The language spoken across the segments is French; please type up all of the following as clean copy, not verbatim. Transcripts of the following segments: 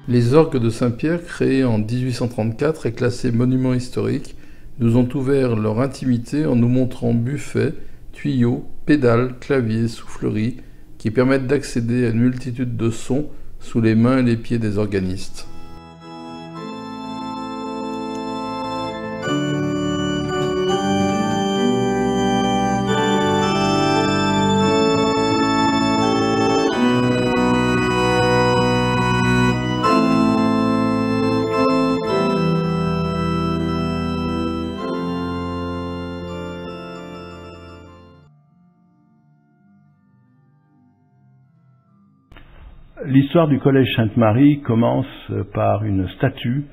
Les orgues de Saint-Pierre, créés en 1834 et classés monuments historiques, nous ont ouvert leur intimité en nous montrant buffets, tuyaux, pédales, claviers, souffleries, qui permettent d'accéder à une multitude de sons sous les mains et les pieds des organistes. L'histoire du collège Sainte-Marie commence par une statue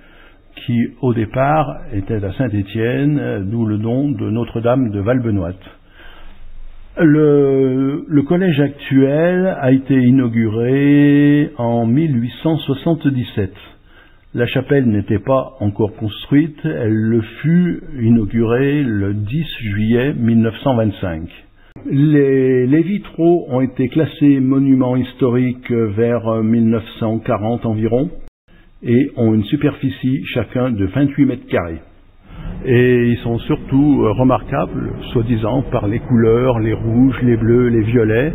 qui, au départ, était à Saint-Étienne, d'où le nom de Notre-Dame de Valbenoîte. Le collège actuel a été inauguré en 1877. La chapelle n'était pas encore construite, elle le fut inaugurée le 10 juillet 1925. Les vitraux ont été classés monuments historiques vers 1940 environ et ont une superficie chacun de 28 mètres carrés. Et ils sont surtout remarquables, soi-disant, par les couleurs, les rouges, les bleus, les violets.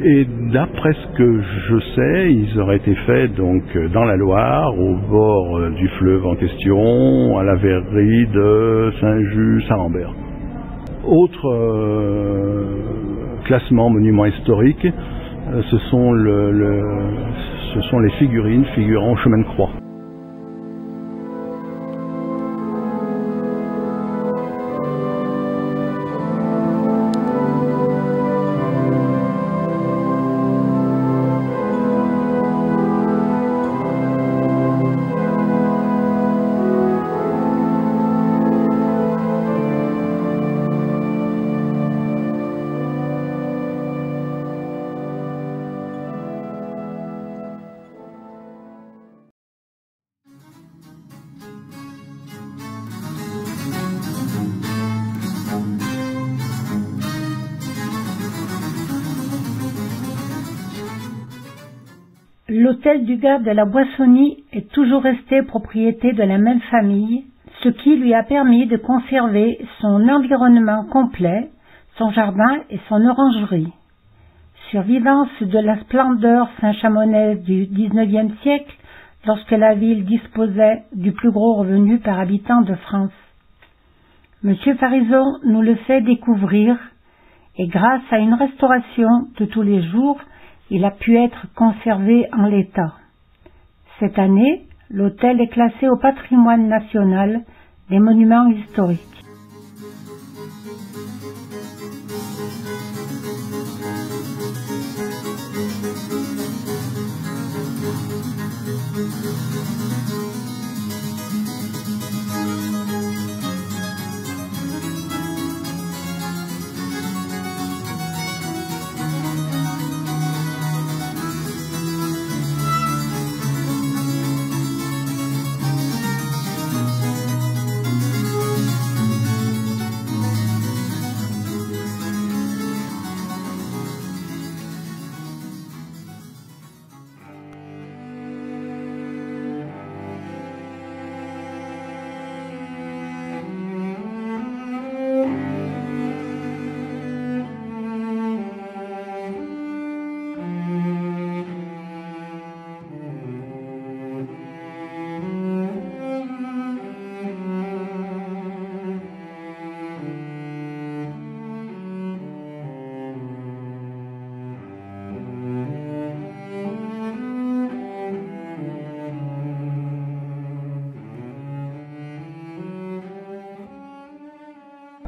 Et d'après ce que je sais, ils auraient été faits donc dans la Loire, au bord du fleuve en question, à la verrerie de Saint-Just-Saint-Lambert. Autre classement monument historique, ce sont les figurines figurant au chemin de croix. L'hôtel du Gard de la Boissonnie est toujours resté propriété de la même famille, ce qui lui a permis de conserver son environnement complet, son jardin et son orangerie. Survivance de la splendeur saint-chamonnaise du XIXe siècle, lorsque la ville disposait du plus gros revenu par habitant de France. Monsieur Farison nous le fait découvrir, et grâce à une restauration de tous les jours, il a pu être conservé en l'état. Cette année, l'hôtel est classé au patrimoine national des monuments historiques.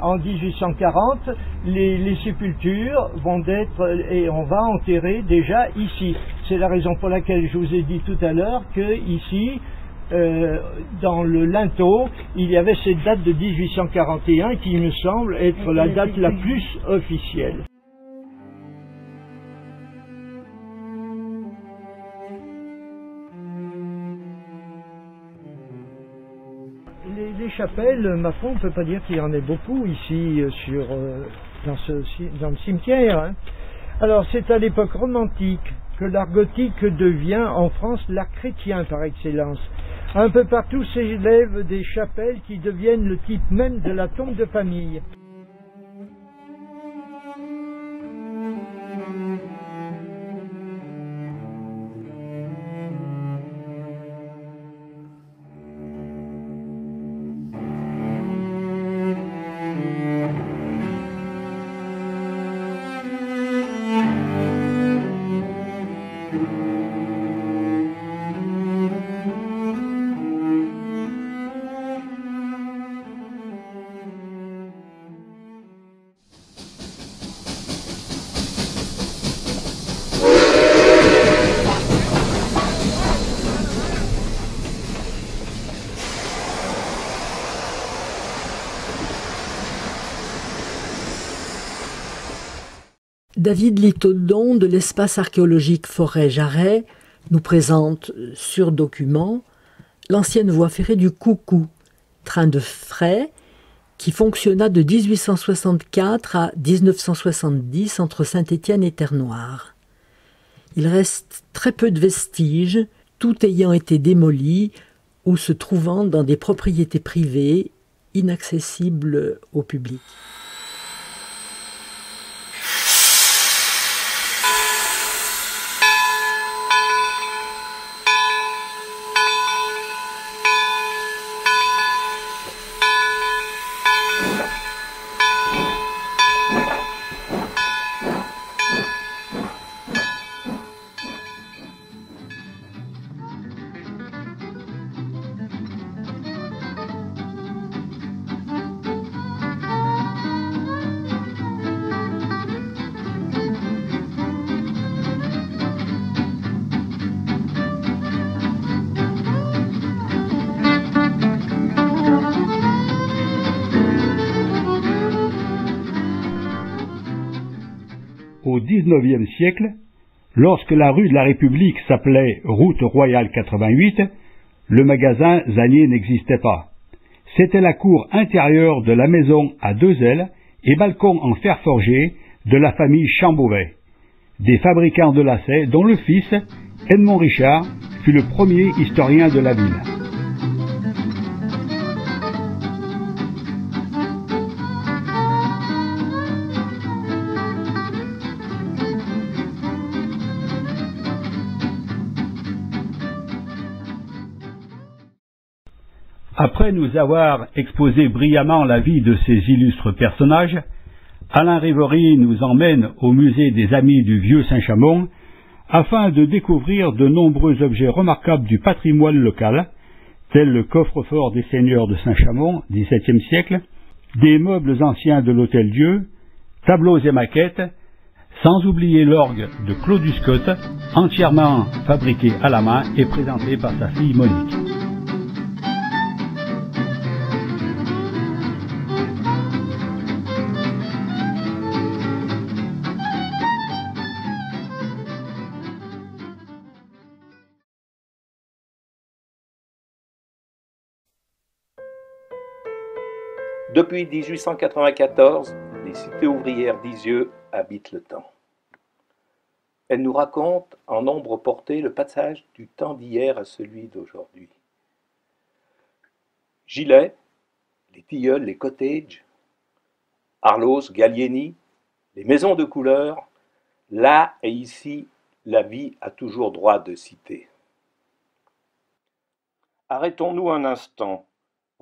En 1840, les sépultures vont être, et on va enterrer déjà ici. C'est la raison pour laquelle je vous ai dit tout à l'heure que ici, dans le linteau, il y avait cette date de 1841 qui me semble être la date la plus officielle. Les chapelles, ma foi, on ne peut pas dire qu'il y en ait beaucoup ici dans le cimetière. Hein. Alors c'est à l'époque romantique que l'art gothique devient en France l'art chrétien par excellence. Un peu partout s'élèvent des chapelles qui deviennent le type même de la tombe de famille. David Litaudon de l'espace archéologique Forêt-Jarret nous présente sur document l'ancienne voie ferrée du Coucou, train de frais qui fonctionna de 1864 à 1970 entre Saint-Étienne et Terre-Noire. Il reste très peu de vestiges, tout ayant été démoli ou se trouvant dans des propriétés privées inaccessibles au public. Au XIXe siècle, lorsque la rue de la République s'appelait Route Royale 88, le magasin Zanier n'existait pas. C'était la cour intérieure de la maison à 2 ailes et balcon en fer forgé de la famille Chambovet, des fabricants de lacets dont le fils, Edmond Richard, fut le premier historien de la ville. Après nous avoir exposé brillamment la vie de ces illustres personnages, Alain Rivory nous emmène au musée des Amis du Vieux Saint-Chamond afin de découvrir de nombreux objets remarquables du patrimoine local, tels le coffre-fort des seigneurs de Saint-Chamond, XVIIe siècle, des meubles anciens de l'Hôtel-Dieu, tableaux et maquettes, sans oublier l'orgue de Claudius Scott, entièrement fabriqué à la main et présenté par sa fille Monique. Depuis 1894, les cités ouvrières d'Isieux habitent le temps. Elles nous racontent en nombre porté le passage du temps d'hier à celui d'aujourd'hui. Gilet, les tilleuls, les cottages, Arlos, Gallieni, les maisons de couleur, là et ici, la vie a toujours droit de citer. Arrêtons-nous un instant.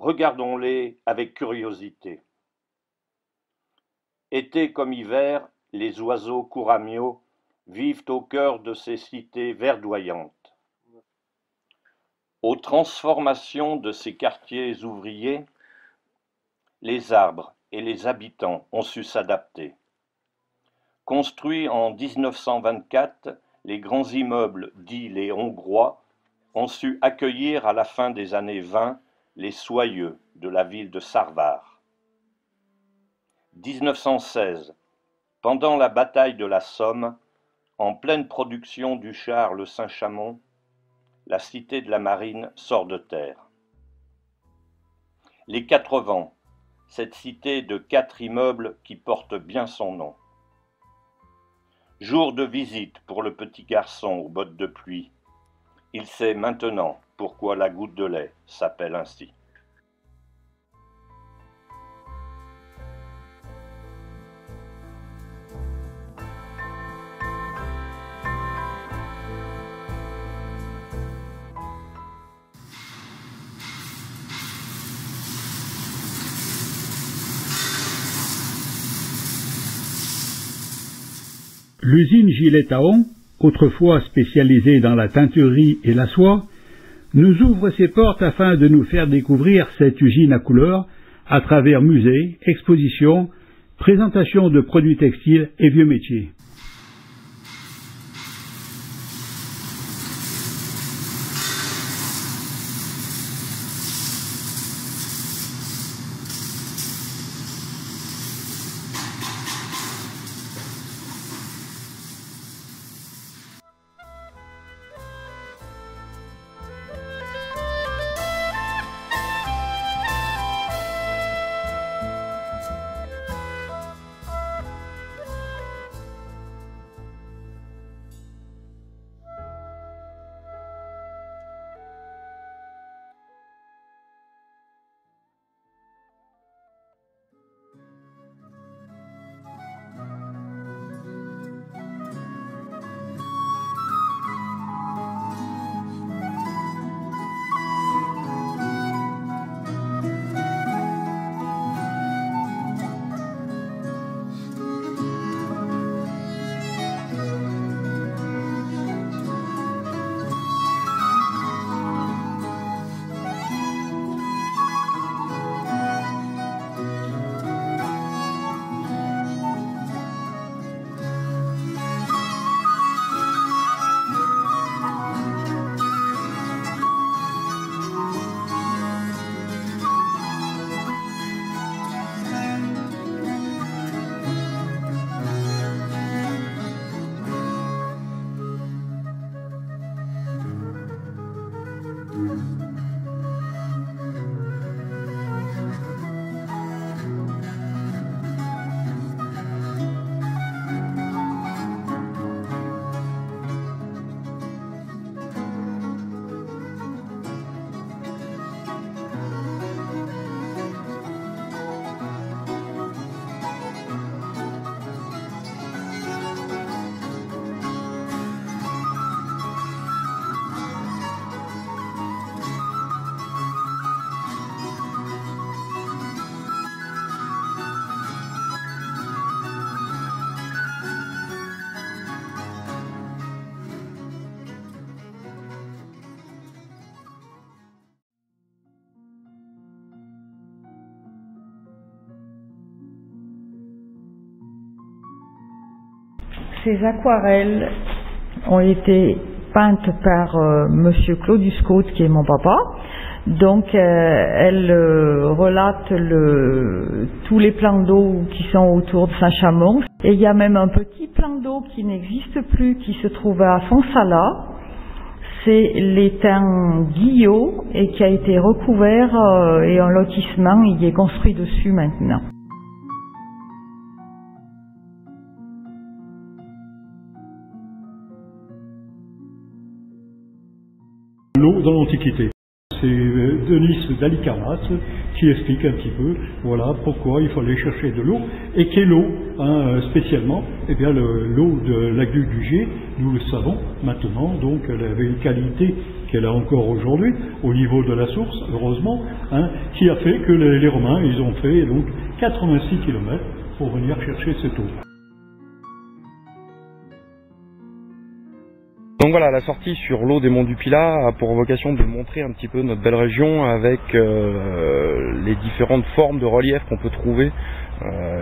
Regardons-les avec curiosité. Été comme hiver, les oiseaux couramiaux vivent au cœur de ces cités verdoyantes. Aux transformations de ces quartiers ouvriers, les arbres et les habitants ont su s'adapter. Construits en 1924, les grands immeubles dits les Hongrois ont su accueillir à la fin des années 20 les soyeux de la ville de Sárvár. 1916, pendant la bataille de la Somme, en pleine production du char le Saint-Chamond, la cité de la Marine sort de terre. Les 4 Vents, cette cité de 4 immeubles qui porte bien son nom. Jour de visite pour le petit garçon aux bottes de pluie. Il sait maintenant pourquoi la goutte de lait s'appelle ainsi. L'usine Gillet-Taon, autrefois spécialisée dans la teinturerie et la soie, nous ouvre ses portes afin de nous faire découvrir cette usine à couleurs à travers musées, expositions, présentations de produits textiles et vieux métiers. Ces aquarelles ont été peintes par Monsieur Claudius Cote, qui est mon papa. Donc elles relatent tous les plans d'eau qui sont autour de Saint-Chamond. Et il y a même un petit plan d'eau qui n'existe plus, qui se trouve à Fonsala. C'est l'étang Guillot et qui a été recouvert et un lotissement y est construit dessus maintenant. L'eau dans l'Antiquité. C'est Denis d'Alicarnasse qui explique un petit peu, voilà, pourquoi il fallait chercher de l'eau, et quelle eau, spécialement. Eh bien, l'eau de l'aqueduc du Gier, nous le savons maintenant, donc elle avait une qualité qu'elle a encore aujourd'hui, au niveau de la source, heureusement, qui a fait que les Romains, ils ont fait donc 86 km pour venir chercher cette eau. Donc voilà, la sortie sur l'eau des monts du Pilat a pour vocation de montrer un petit peu notre belle région avec les différentes formes de relief qu'on peut trouver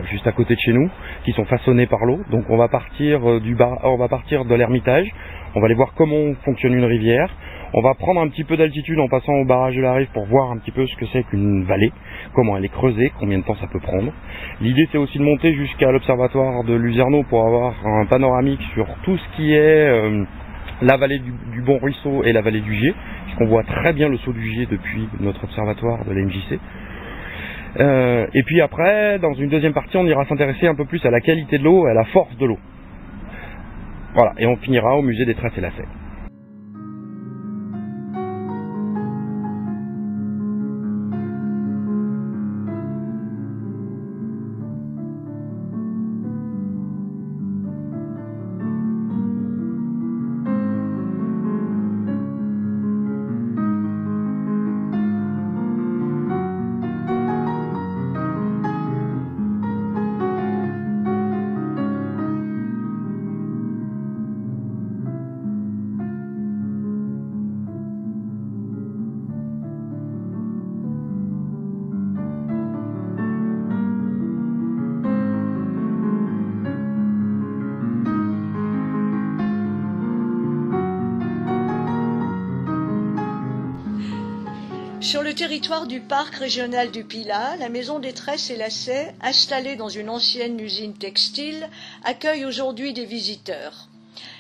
juste à côté de chez nous, qui sont façonnées par l'eau. Donc on va partir de l'Ermitage, on va aller voir comment fonctionne une rivière, on va prendre un petit peu d'altitude en passant au barrage de la Rive pour voir un petit peu ce que c'est qu'une vallée, comment elle est creusée, combien de temps ça peut prendre. L'idée c'est aussi de monter jusqu'à l'observatoire de Luzerneau pour avoir un panoramique sur tout ce qui est la vallée du Bon Ruisseau et la vallée du Gier, puisqu'on voit très bien le saut du Gier depuis notre observatoire de l'MJC. Et puis après, dans une deuxième partie, on ira s'intéresser un peu plus à la qualité de l'eau et à la force de l'eau. Voilà, et on finira au musée des Tresses et Lacets. Sur le territoire du parc régional du Pilat, la maison des Tresses et Lacets, installée dans une ancienne usine textile, accueille aujourd'hui des visiteurs.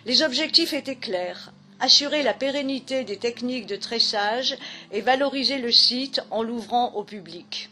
Les objectifs étaient clairs: assurer la pérennité des techniques de tressage et valoriser le site en l'ouvrant au public.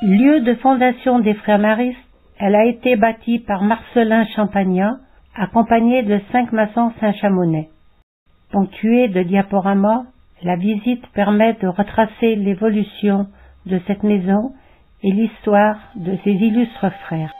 Lieu de fondation des frères maristes, elle a été bâtie par Marcelin Champagnat, accompagné de 5 maçons Saint-Chamonnais. Ponctuée de diaporamas, la visite permet de retracer l'évolution de cette maison et l'histoire de ses illustres frères.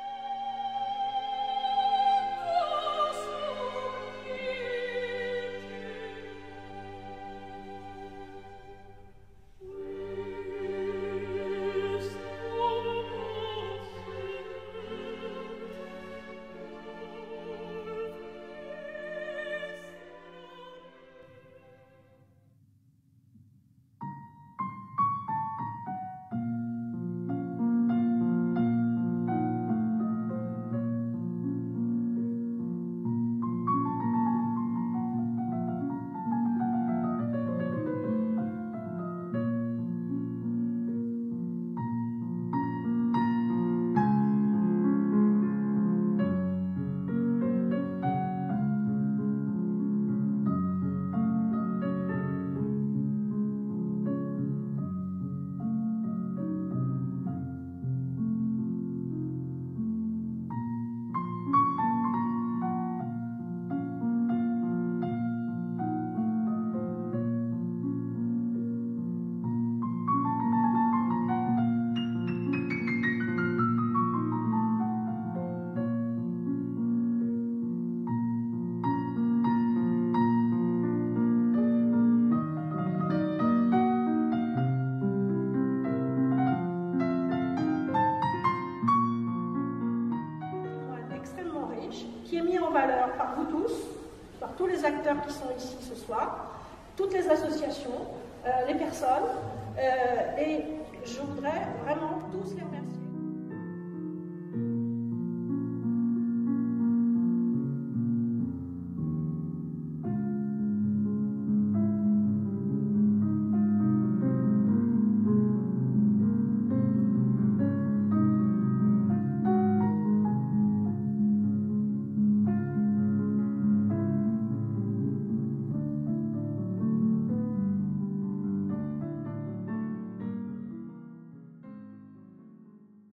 Qui est mis en valeur par vous tous, par tous les acteurs qui sont ici ce soir, toutes les associations, les personnes, et je voudrais vraiment tous les remercier.